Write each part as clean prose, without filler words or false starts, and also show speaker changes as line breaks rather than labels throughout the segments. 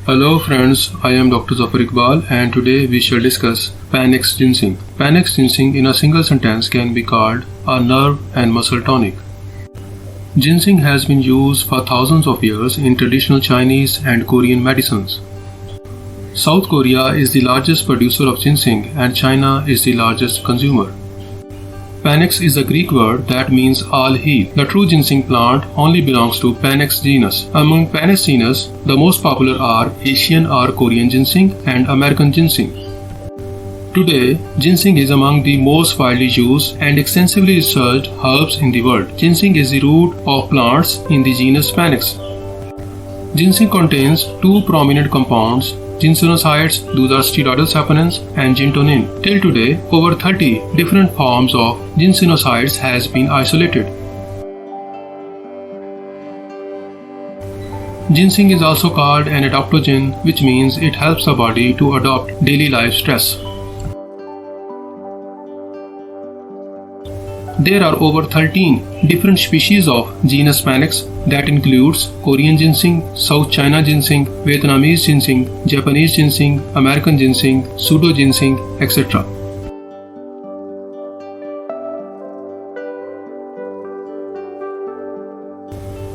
Hello friends, I am Dr. Zafar Iqbal and today we shall discuss Panax ginseng. Panax ginseng in a single sentence can be called a nerve and muscle tonic. Ginseng has been used for thousands of years in traditional Chinese and Korean medicines. South Korea is the largest producer of ginseng and China is the largest consumer. Panax is a Greek word that means all heal. The true ginseng plant only belongs to Panax genus. Among Panax genus, the most popular are Asian or Korean ginseng and American ginseng. Today, ginseng is among the most widely used and extensively researched herbs in the world. Ginseng is the root of plants in the genus Panax. Ginseng contains two prominent compounds, ginsenosides, those are steroidal saponins, and gintonin. Till today, over 30 different forms of ginsenosides has been isolated. Ginseng is also called an adaptogen, which means it helps the body to adopt daily life stress. There are over 13 different species of genus Panax that includes Korean ginseng, South China ginseng, Vietnamese ginseng, Japanese ginseng, American ginseng, pseudo ginseng, etc.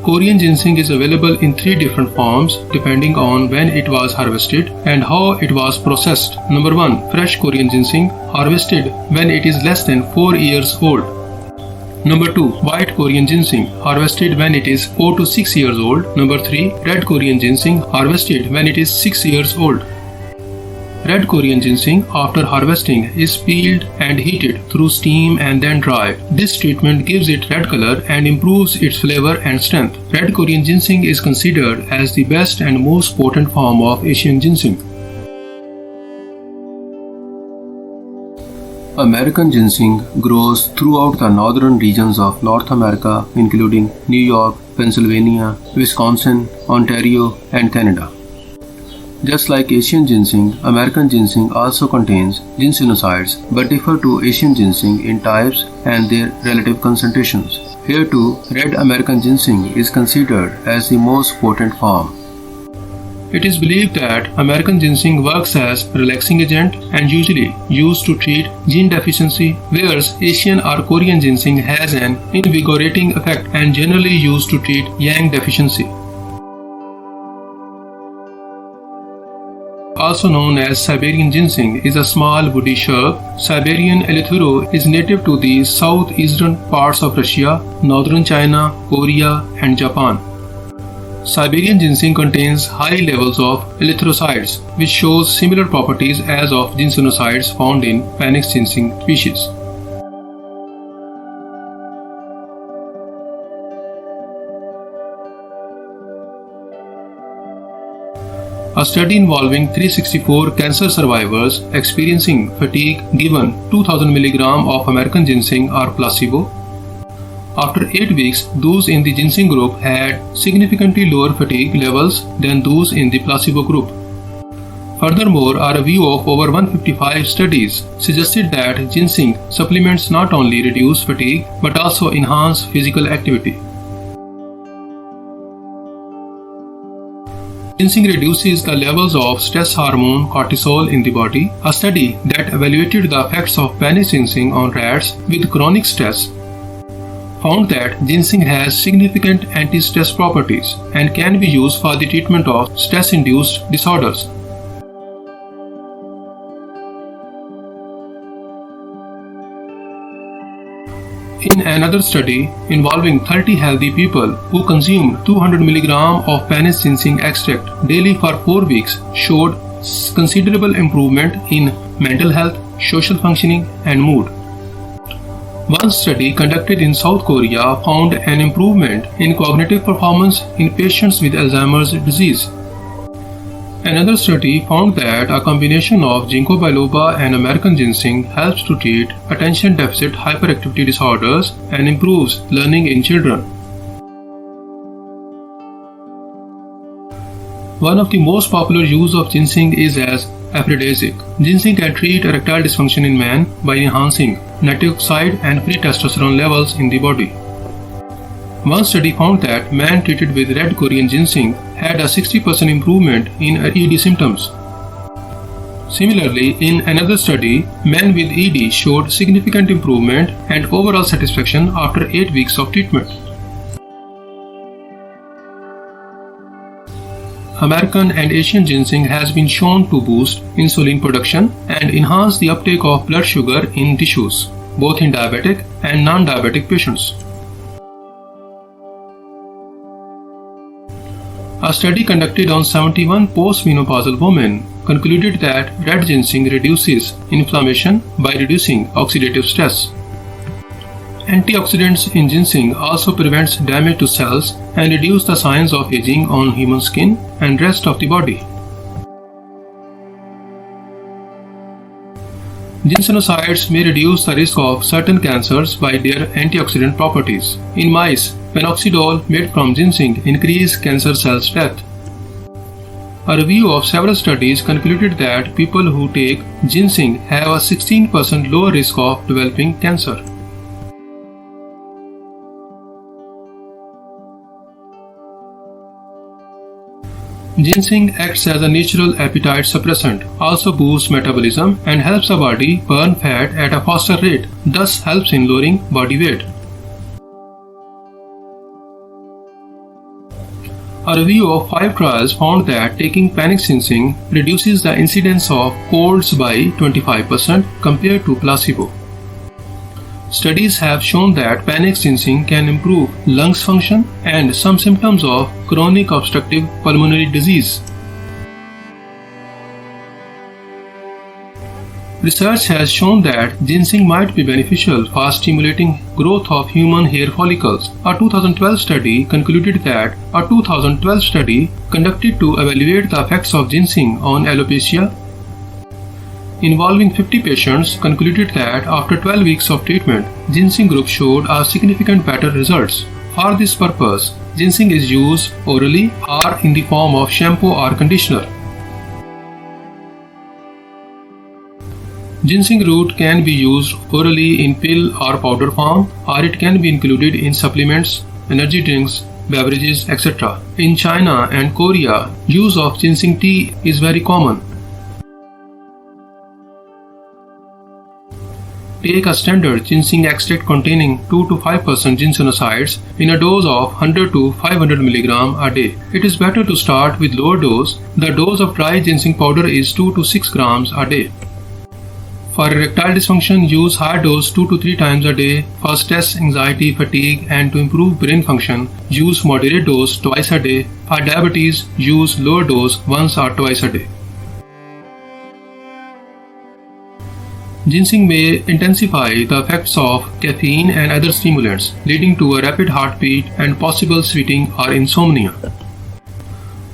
Korean ginseng is available in 3 different forms depending on when it was harvested and how it was processed. Number 1. Fresh Korean ginseng, harvested when it is less than 4 years old. Number 2. White Korean ginseng, harvested when it is 4 to 6 years old. Number 3. Red Korean ginseng, harvested when it is 6 years old. Red Korean ginseng, after harvesting, is peeled and heated through steam and then dried. This treatment gives it red color and improves its flavor and strength. Red Korean ginseng is considered as the best and most potent form of Asian ginseng. American ginseng grows throughout the northern regions of North America, including New York, Pennsylvania, Wisconsin, Ontario, and Canada. Just like Asian ginseng, American ginseng also contains ginsenosides but differ to Asian ginseng in types and their relative concentrations. Here too, red American ginseng is considered as the most potent form. It is believed that American ginseng works as relaxing agent and usually used to treat gene deficiency, whereas Asian or Korean ginseng has an invigorating effect and generally used to treat yang deficiency. Also known as Siberian ginseng is a small woody shrub. Siberian eleuthero is native to the southeastern parts of Russia, northern China, Korea, and Japan. Siberian ginseng contains high levels of eleutherosides, which shows similar properties as of ginsenosides found in Panax ginseng species. A study involving 364 cancer survivors experiencing fatigue given 2000 mg of American ginseng or placebo. After 8 weeks, those in the ginseng group had significantly lower fatigue levels than those in the placebo group. Furthermore, a review of over 155 studies suggested that ginseng supplements not only reduce fatigue but also enhance physical activity. Ginseng reduces the levels of stress hormone cortisol in the body. A study that evaluated the effects of Panax ginseng on rats with chronic stress found that ginseng has significant anti-stress properties and can be used for the treatment of stress-induced disorders. In another study involving 30 healthy people who consumed 200 mg of Panax ginseng extract daily for 4 weeks showed considerable improvement in mental health, social functioning, and mood. One study conducted in South Korea found an improvement in cognitive performance in patients with Alzheimer's disease. Another study found that a combination of ginkgo biloba and American ginseng helps to treat attention deficit hyperactivity disorders and improves learning in children. One of the most popular use of ginseng is as aphrodisiac. Ginseng can treat erectile dysfunction in men by enhancing nitric oxide and free testosterone levels in the body. One study found that men treated with red Korean ginseng had a 60% improvement in ED symptoms. Similarly, in another study, men with ED showed significant improvement and overall satisfaction after 8 weeks of treatment. American and Asian ginseng has been shown to boost insulin production and enhance the uptake of blood sugar in tissues, both in diabetic and non-diabetic patients. A study conducted on 71 postmenopausal women concluded that red ginseng reduces inflammation by reducing oxidative stress. Antioxidants in ginseng also prevents damage to cells and reduce the signs of aging on human skin and rest of the body. Ginsenosides may reduce the risk of certain cancers by their antioxidant properties. In mice, minoxidil made from ginseng increased cancer cells' death. A review of several studies concluded that people who take ginseng have a 16% lower risk of developing cancer. Ginseng acts as a natural appetite suppressant, also boosts metabolism and helps the body burn fat at a faster rate, thus helps in lowering body weight. A review of 5 trials found that taking Panax ginseng reduces the incidence of colds by 25% compared to placebo. Studies have shown that Panax ginseng can improve lungs function and some symptoms of chronic obstructive pulmonary disease. Research has shown that ginseng might be beneficial for stimulating growth of human hair follicles. A 2012 study concluded that a 2012 study conducted to evaluate the effects of ginseng on alopecia involving 50 patients concluded that after 12 weeks of treatment, ginseng group showed a significant better results. For this purpose, ginseng is used orally or in the form of shampoo or conditioner. Ginseng root can be used orally in pill or powder form, or it can be included in supplements, energy drinks, beverages, etc. In China and Korea, use of ginseng tea is very common. Take a standard ginseng extract containing 2 to 5% ginsenosides in a dose of 100 to 500 mg a day. It is better to start with lower dose. The dose of dry ginseng powder is 2 to 6 grams a day. For erectile dysfunction, use high dose 2 to 3 times a day. For stress, anxiety, fatigue, and to improve brain function, use moderate dose twice a day. For diabetes, use lower dose once or twice a day. Ginseng may intensify the effects of caffeine and other stimulants, leading to a rapid heartbeat and possible sweating or insomnia.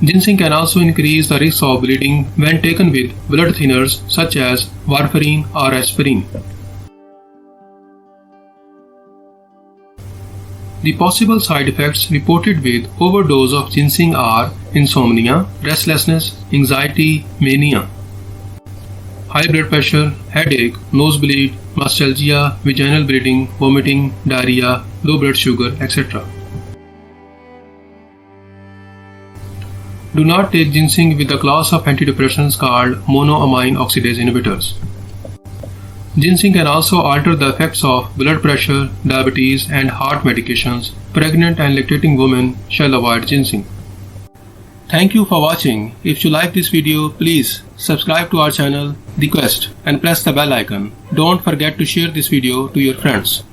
Ginseng can also increase the risk of bleeding when taken with blood thinners such as warfarin or aspirin. The possible side effects reported with overdose of ginseng are insomnia, restlessness, anxiety, mania, high blood pressure, headache, nosebleed, mastalgia, vaginal bleeding, vomiting, diarrhea, low blood sugar, etc. Do not take ginseng with a class of antidepressants called monoamine oxidase inhibitors. Ginseng can also alter the effects of blood pressure, diabetes, and heart medications. Pregnant and lactating women shall avoid ginseng. Thank you for watching. If you like this video, please subscribe to our channel, The Quest, and press the bell icon. Don't forget to share this video to your friends.